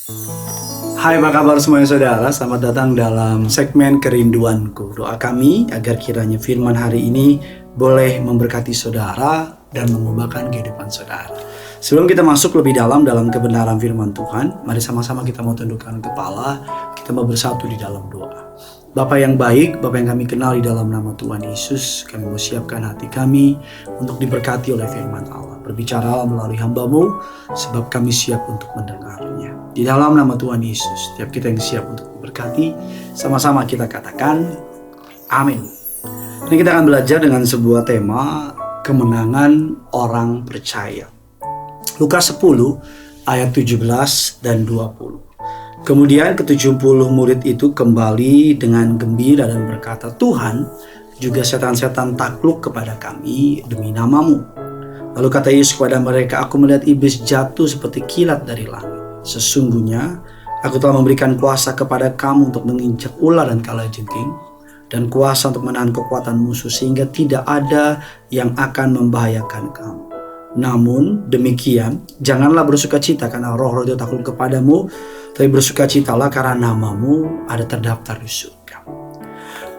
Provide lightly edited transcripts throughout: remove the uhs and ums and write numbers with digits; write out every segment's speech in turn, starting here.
Hai, apa kabar semuanya saudara? Selamat datang dalam segmen Kerinduanku. Doa kami agar kiranya firman hari ini boleh memberkati saudara dan mengubahkan kehidupan saudara. Sebelum kita masuk lebih dalam kebenaran firman Tuhan, mari sama-sama kita mau tundukkan kepala, kita mau bersatu di dalam doa. Bapa yang baik, Bapa yang kami kenal di dalam nama Tuhan Yesus, kami mau siapkan hati kami untuk diberkati oleh firman Allah. Berbicaralah melalui hamba-Mu, sebab kami siap untuk mendengarnya. Di dalam nama Tuhan Yesus, setiap kita yang siap untuk diberkati, sama-sama kita katakan, amin. Ini kita akan belajar dengan sebuah tema, kemenangan orang percaya. Lukas 10 ayat 17 dan 20. Kemudian ke-70 murid itu kembali dengan gembira dan berkata, Tuhan, juga setan-setan takluk kepada kami demi nama-Mu. Lalu kata Yesus kepada mereka, aku melihat iblis jatuh seperti kilat dari langit. Sesungguhnya aku telah memberikan kuasa kepada kamu untuk menginjak ular dan kalajengking, dan kuasa untuk menahan kekuatan musuh, sehingga tidak ada yang akan membahayakan kamu. Namun demikian, janganlah bersukacita karena roh-roh itu takluk kepadamu, tapi bersukacitalah karena namamu ada terdaftar di surga.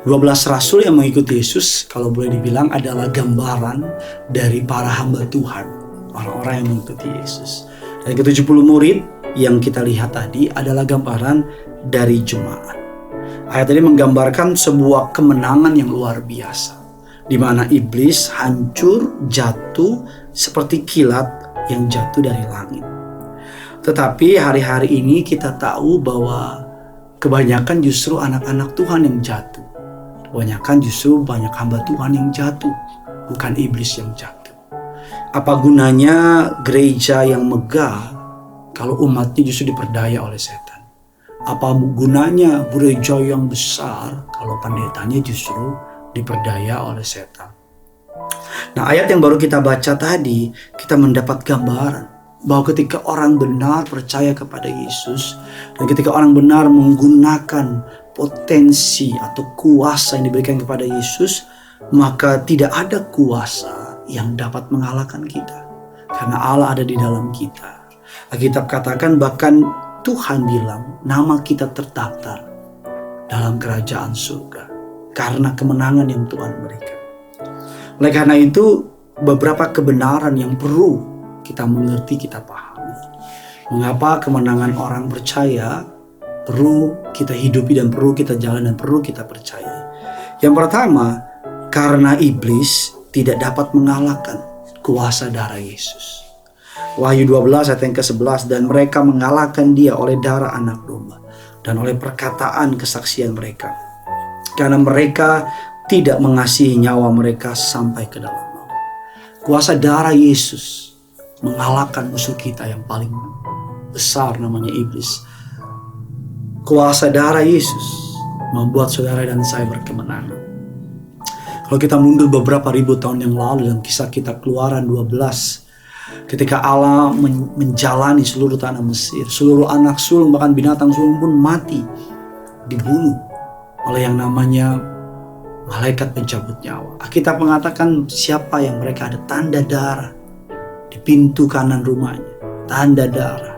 12 rasul yang mengikuti Yesus, kalau boleh dibilang adalah gambaran dari para hamba Tuhan, orang-orang yang mengikuti Yesus. Dan ke-70 murid yang kita lihat tadi adalah gambaran dari jemaat. Ayat ini menggambarkan sebuah kemenangan yang luar biasa, di mana iblis hancur, jatuh seperti kilat yang jatuh dari langit. Tetapi hari-hari ini kita tahu bahwa kebanyakan justru anak-anak Tuhan yang jatuh. Kebanyakan justru banyak hamba Tuhan yang jatuh, bukan iblis yang jatuh. Apa gunanya gereja yang megah kalau umatnya justru diperdaya oleh setan? Apa gunanya gereja yang besar kalau pendetanya justru diperdaya oleh setan? Nah, ayat yang baru kita baca tadi, kita mendapat gambaran bahwa ketika orang benar percaya kepada Yesus, dan ketika orang benar menggunakan potensi atau kuasa yang diberikan kepada Yesus, maka tidak ada kuasa yang dapat mengalahkan kita, karena Allah ada di dalam kita. Alkitab katakan bahkan Tuhan bilang nama kita terdaftar dalam kerajaan surga karena kemenangan yang Tuhan berikan. Oleh karena itu, beberapa kebenaran yang perlu kita mengerti, kita pahami. Mengapa kemenangan orang percaya perlu kita hidupi dan perlu kita jalan dan perlu kita percaya. Yang pertama, karena iblis tidak dapat mengalahkan kuasa darah Yesus. Wahyu 12 ayat yang ke-11, dan mereka mengalahkan dia oleh darah anak domba dan oleh perkataan kesaksian mereka. Karena mereka tidak mengasihi nyawa mereka sampai ke dalam maut. Kuasa darah Yesus mengalahkan musuh kita yang paling besar, namanya iblis. Kuasa darah Yesus membuat saudara dan saya berkemenangan. Kalau kita mundur beberapa ribu tahun yang lalu dalam kisah kita Keluaran 12, ketika Allah menjalani seluruh tanah Mesir, seluruh anak sulung bahkan binatang sulung pun mati, dibunuh oleh yang namanya malaikat pencabut nyawa. Alkitab mengatakan siapa yang mereka ada tanda darah di pintu kanan rumahnya, tanda darah.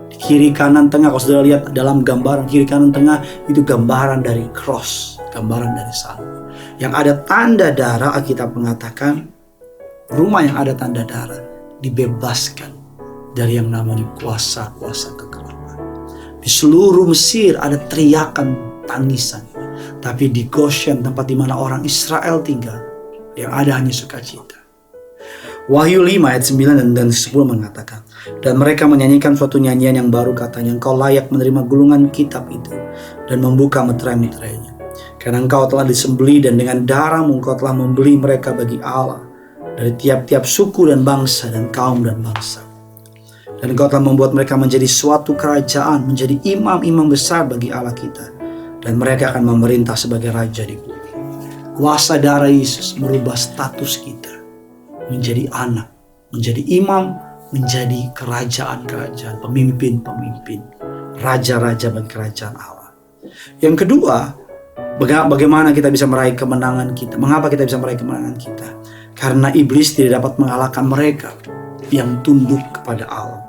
Di kiri kanan tengah, kalau saudara lihat dalam gambaran kiri kanan tengah, itu gambaran dari cross, gambaran dari salib. Yang ada tanda darah, Alkitab mengatakan rumah yang ada tanda darah dibebaskan dari yang namanya kuasa-kuasa kegelapan. Di seluruh Mesir ada teriakan tangisan, tapi di Goshen, tempat di mana orang Israel tinggal, yang ada hanya sukacita. Wahyu 5 ayat 9 dan 10 mengatakan, dan mereka menyanyikan suatu nyanyian yang baru, katanya, engkau layak menerima gulungan kitab itu dan membuka meterai-meterainya. Karena engkau telah disembelih dan dengan darahmu engkau telah membeli mereka bagi Allah dari tiap-tiap suku dan bangsa dan kaum dan bangsa. Dan engkau telah membuat mereka menjadi suatu kerajaan, menjadi imam-imam besar bagi Allah kita. Dan mereka akan memerintah sebagai raja di bumi. Kuasa darah Yesus merubah status kita menjadi anak, menjadi imam, menjadi kerajaan-kerajaan, pemimpin-pemimpin, raja-raja bagi kerajaan Allah. Yang kedua, bagaimana kita bisa meraih kemenangan kita? Mengapa kita bisa meraih kemenangan kita? Karena iblis tidak dapat mengalahkan mereka yang tunduk kepada Allah.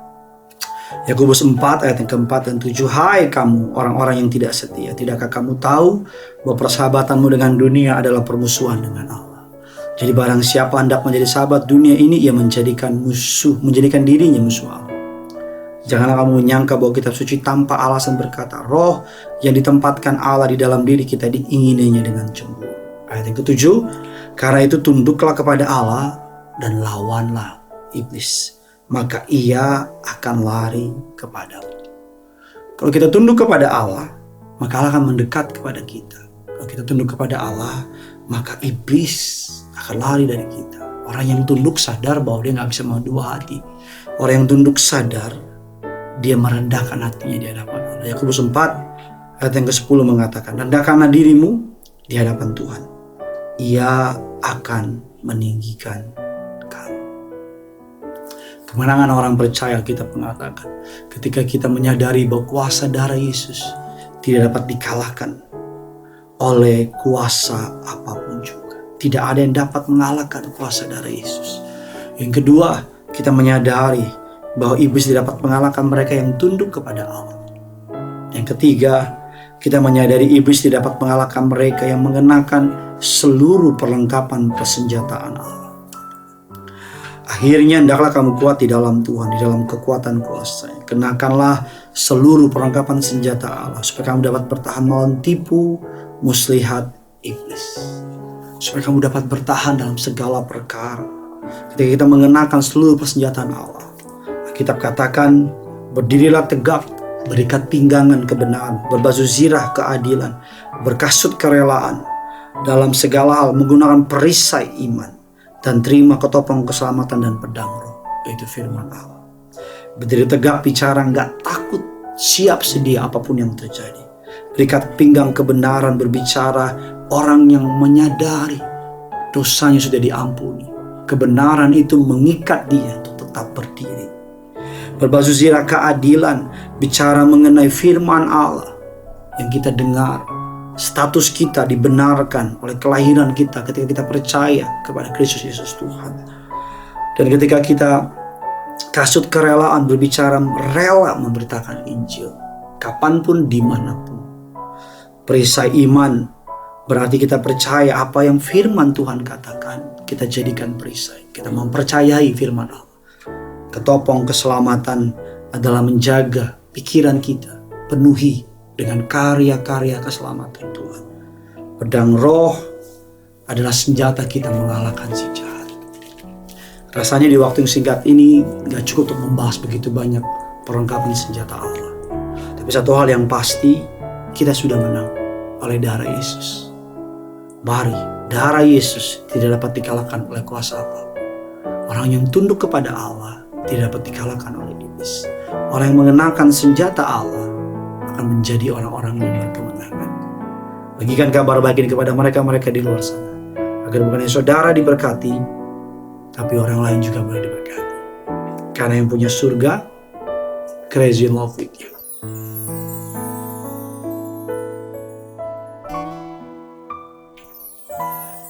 Yakobus 4 ayat yang keempat dan 7. Hai kamu orang-orang yang tidak setia, tidakkah kamu tahu bahwa persahabatanmu dengan dunia adalah permusuhan dengan Allah? Jadi barang siapa hendak menjadi sahabat dunia ini, ia menjadikan dirinya musuh Allah. Janganlah kamu menyangka bahwa kitab suci tanpa alasan berkata, roh yang ditempatkan Allah di dalam diri kita diingininya dengan cemburu. Ayat yang ketujuh, karena itu tunduklah kepada Allah dan lawanlah iblis, maka ia akan lari kepadamu. Kalau kita tunduk kepada Allah, maka Allah akan mendekat kepada kita. Kalau kita tunduk kepada Allah, maka iblis akan lari dari kita. Orang yang tunduk sadar bahwa dia gak bisa mau dua hati. Orang yang tunduk sadar, dia merendahkan hatinya di hadapan Allah. Yakobus 4 ayat yang ke-10 mengatakan, rendahkanlah dirimu di hadapan Tuhan, ia akan meninggikan kamu. Kemenangan orang percaya, kita mengatakan, ketika kita menyadari bahwa kuasa darah Yesus tidak dapat dikalahkan oleh kuasa apapun juga. Tidak ada yang dapat mengalahkan kuasa darah Yesus. Yang kedua, kita menyadari bahwa iblis tidak dapat mengalahkan mereka yang tunduk kepada Allah. Yang ketiga, kita menyadari iblis tidak dapat mengalahkan mereka yang mengenakan seluruh perlengkapan persenjataan Allah. Akhirnya hendaklah kamu kuat di dalam Tuhan, di dalam kekuatan kuasa-Nya. Kenakanlah seluruh perlengkapan senjata Allah supaya kamu dapat bertahan melawan tipu muslihat iblis. Supaya kamu dapat bertahan dalam segala perkara. Ketika kita mengenakan seluruh persenjataan Allah, Kitab katakan, berdirilah tegak, berikat pinggangan kebenaran, berbaju zirah keadilan, berkasut kerelaan, dalam segala hal menggunakan perisai iman, dan terima ketopong keselamatan dan pedang roh, yaitu firman Allah. Berdiri tegak, bicara gak takut, siap sedia apapun yang terjadi. Berikat pinggang kebenaran, berbicara orang yang menyadari dosanya sudah diampuni. Kebenaran itu mengikat dia untuk tetap berdiri. Berbaju zirah keadilan, bicara mengenai firman Allah yang kita dengar. Status kita dibenarkan oleh kelahiran kita ketika kita percaya kepada Kristus Yesus Tuhan. Dan ketika kita kasut kerelaan, berbicara rela memberitakan Injil kapanpun, dimanapun. Perisai iman berarti kita percaya apa yang firman Tuhan katakan, kita jadikan perisai. Kita mempercayai firman Allah. Ketopong keselamatan adalah menjaga pikiran kita penuhi dengan karya-karya keselamatan Tuhan. Pedang roh adalah senjata kita mengalahkan si jahat. Rasanya di waktu yang singkat ini gak cukup untuk membahas begitu banyak perlengkapan senjata Allah. Tapi satu hal yang pasti, kita sudah menang oleh darah Yesus. Mari, darah Yesus tidak dapat dikalahkan oleh kuasa apapun. Orang yang tunduk kepada Allah tidak dapat dikalahkan oleh iblis. Orang yang mengenakan senjata Allah akan menjadi orang-orang yang berkemenangan. Bagikan kabar baik ini kepada mereka-mereka di luar sana, agar bukan hanya saudara diberkati, tapi orang lain juga boleh diberkati. Karena yang punya surga, crazy in love with you.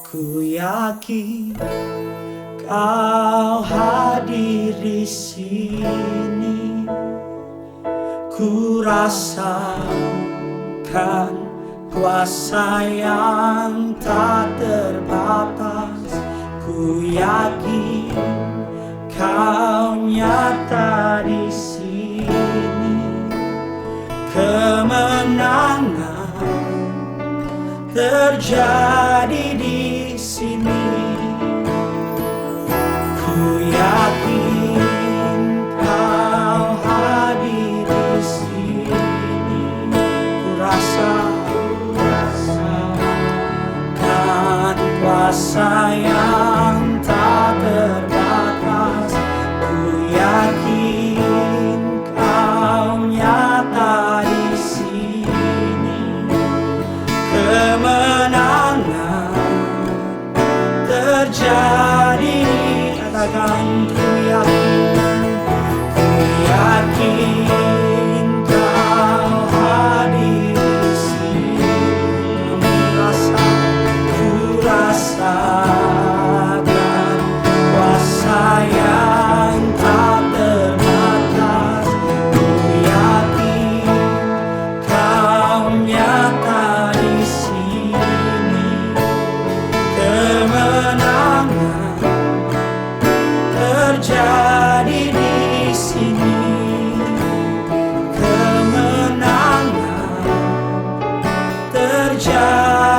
Ku yakin Kau hadir di sini, ku rasakan kuasa yang tak terbatas. Ku yakin Kau nyata di sini, kemenangan terjadi di sini. Ku yakin Kau hadir di sini. Ku rasakan kuasa yang tak terbatas. Ku yakin Kau nyata di sini, kemenangan terjadi. Katakan ku yakin Kau hadir di sini. Ku rasakan kuasa yang tak terbatas. Ku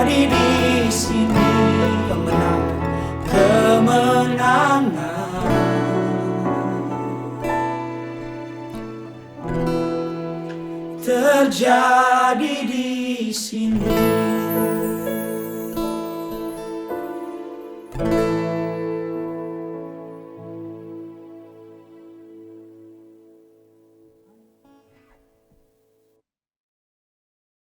terjadi di sini. Kemenangan terjadi di sini.